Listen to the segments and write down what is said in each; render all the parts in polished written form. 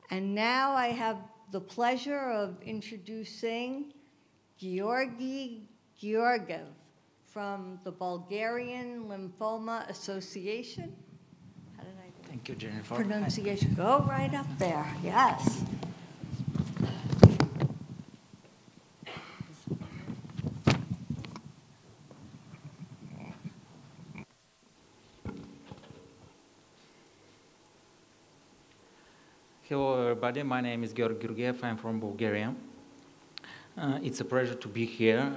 And now I have the pleasure of introducing Georgi Georgiev from the Bulgarian Lymphoma Association. How did I do? Thank you, Jennifer. Pronunciation. Go right up there. Yes. Hello, everybody. My name is Georgi Georgiev. I'm from Bulgaria. It's a pleasure to be here,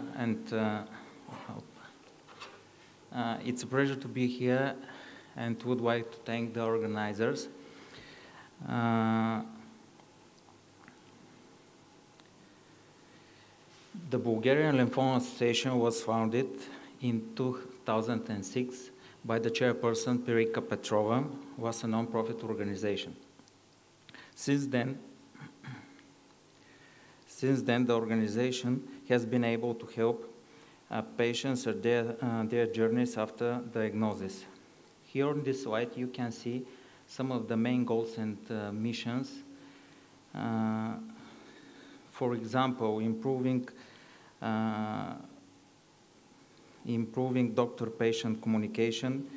and would like to thank the organizers. The Bulgarian Lymphoma Association was founded in 2006 by the chairperson Pirika Petrova, was a non-profit organization. Since then, the organization has been able to help patients at their journeys after diagnosis. Here on this slide, you can see some of the main goals and missions. For example, improving doctor-patient communication,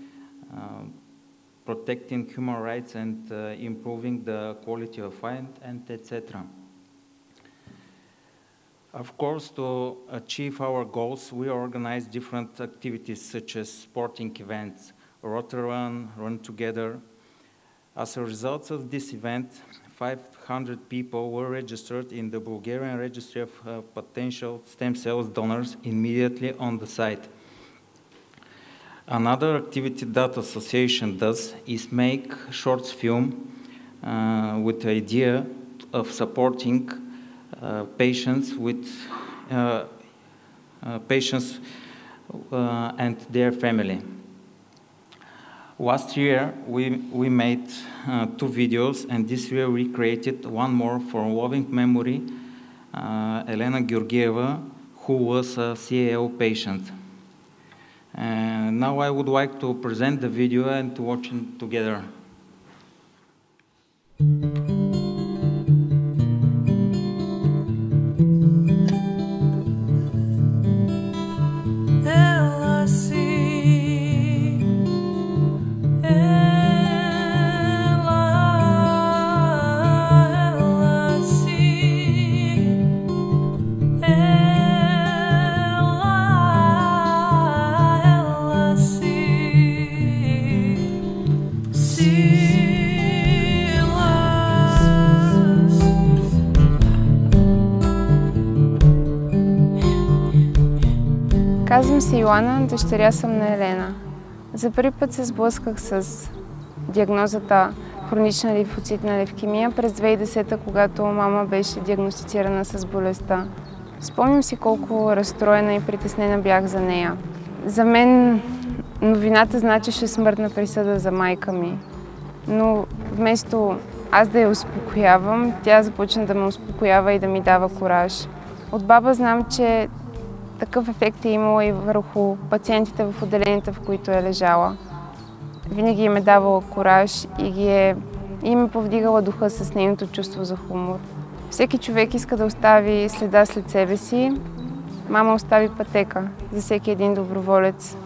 protecting human rights, and improving the quality of life, and etc. Of course, to achieve our goals, we organize different activities such as sporting events, Rotary Run Together. As a result of this event, 500 people were registered in the Bulgarian Registry of Potential Stem Cell Donors immediately on the site. Another activity that association does is make short film with the idea of supporting patients and their family. Last year, we made 2 videos, and this year we created one more for loving memory, Elena Georgieva, who was a CAL patient. And now I would like to present the video and to watch it together. Казвам се Йоана, дъщеря съм на Елена. За първи път се сблъсках с диагнозата хронична лимфоцитна левкемия през 2010, когато мама беше диагностицирана с болестта. Спомням си колко разстроена и притеснена бях за нея. За мен новината значеше смъртна присъда за майка ми. Но вместо аз да я успокоявам, тя започна да ме успокоява и да ми дава кураж. От баба знам, че такъв ефект е имала и върху пациентите в отделенията, в които е лежала. Винаги им е давала кураж и им е повдигала духа с нейното чувство за хумор. Всеки човек иска да остави следа след себе си. Мама остави пътека за всеки един доброволец.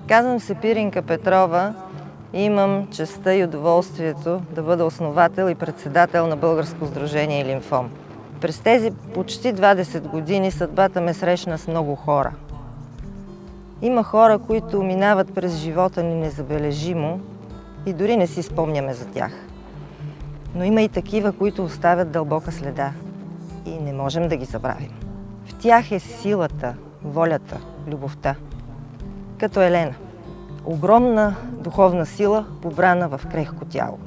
Казвам се Пиринка Петрова и имам честта и удоволствието да бъда основател и председател на Българско сдружение Лимфом. През тези почти 20 години съдбата ме срещна с много хора. Има хора, които минават през живота ни незабележимо и дори не си спомняме за тях. Но има и такива, които оставят дълбока следа и не можем да ги забравим. В тях е силата, волята, любовта. Като Елена. огромна духовна сила, побрана в крехко тяло.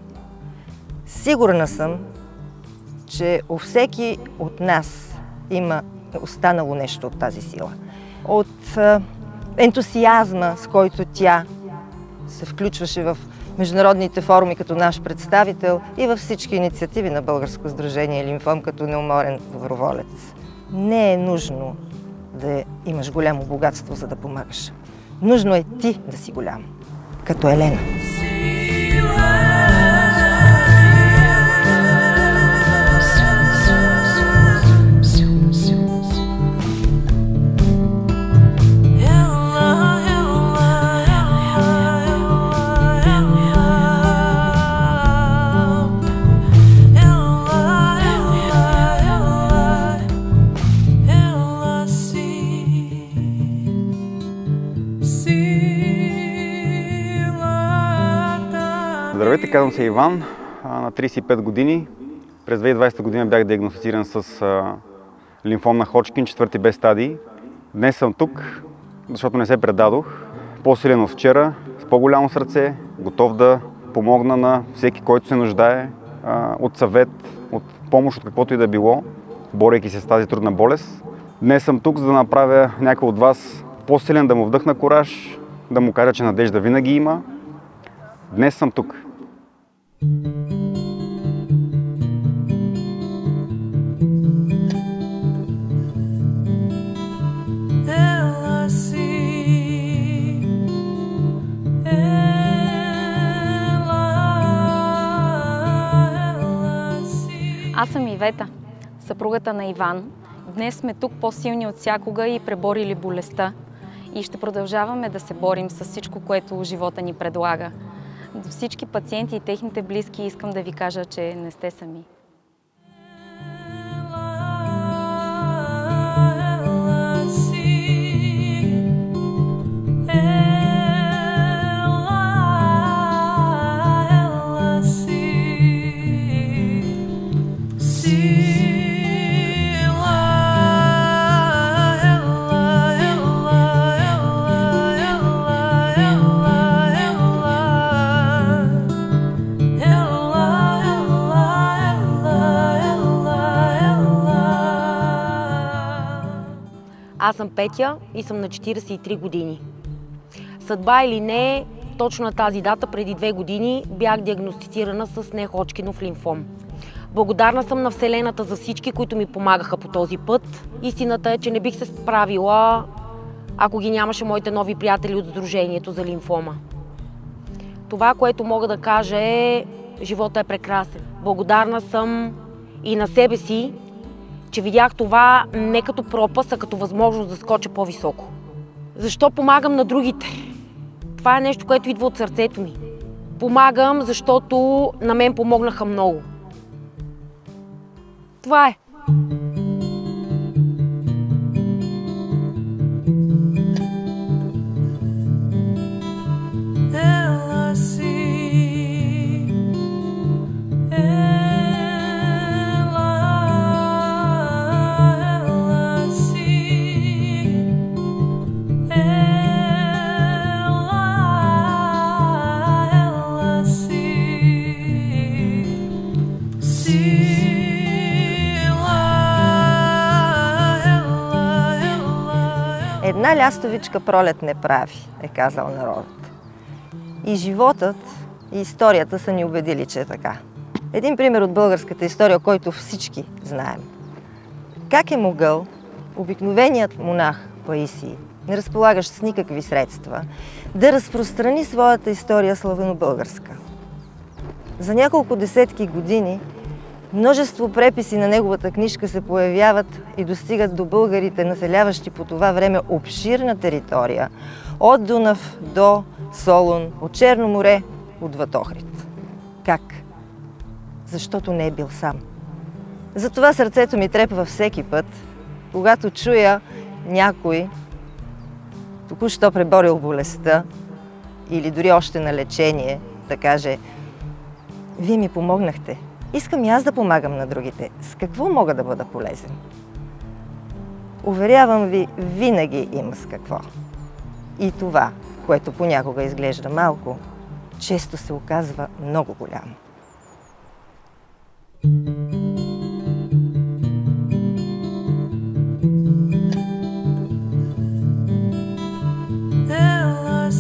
Сигурна съм, че у всеки от нас има останало нещо от тази сила. От ентусиазма, с който тя се включваше в международните форуми като наш представител и във всички инициативи на Българско сдружение Лимфом като неуморен доброволец. Не е нужно да имаш голямо богатство, за да помагаш. Нужно е ти да си голям, като Елена. Здравейте, казвам се Иван, на 35 години. През 2020 година бях диагностициран с лимфом на Ходжкин, 4-ти Б стадий. Днес съм тук, защото не се предадох. По-силен от вчера, с по-голямо сърце, готов да помогна на всеки, който се нуждае от съвет, от помощ, от каквото и да било, борейки се с тази трудна болест. Днес съм тук, за да направя някой от вас по-силен, да му вдъхна кураж, да му кажа, че надежда винаги има. Днес съм тук. Аз съм Ивета, съпругата на Иван. Днес сме тук по-силни от всякога и преборили болестта. И ще продължаваме да се борим с всичко, което живота ни предлага. До всички пациенти и техните близки искам да ви кажа, че не сте сами. Аз съм Петя и съм на 43 години. Съдба или не, точно на тази дата, преди 2 години, бях диагностицирана с не-Ходжкинов лимфом. Благодарна съм на Вселената за всички, които ми помагаха по този път. Истината е, че не бих се справила, ако ги нямаше моите нови приятели от Сдружението за лимфома. Това, което мога да кажа е, живота е прекрасен. Благодарна съм и на себе си, че видях това не като пропаст, а като възможност да скоча по-високо. Защо помагам на другите? Това е нещо, което идва от сърцето ми. Помагам, защото на мен помогнаха много. Това е. Една лястовичка пролет не прави, е казал народът. И животът, и историята са ни убедили, че е така. Един пример от българската история, който всички знаем. Как е могъл обикновеният монах Паисий, не разполагащ с никакви средства, да разпространи своята история славено-българска? За няколко десетки години множество преписи на неговата книжка се появяват и достигат до българите, населяващи по това време обширна територия, от Дунав до Солун, от Черно море, от Ватохрид. Как? Защото не е бил сам. Затова сърцето ми трепва всеки път, когато чуя някой, току-що преборил болестта или дори още на лечение, да каже: вие ми помогнахте. Искам и аз да помагам на другите. С какво мога да бъда полезен? Уверявам ви, винаги има с какво. И това, което понякога изглежда малко, често се оказва много голямо. Ela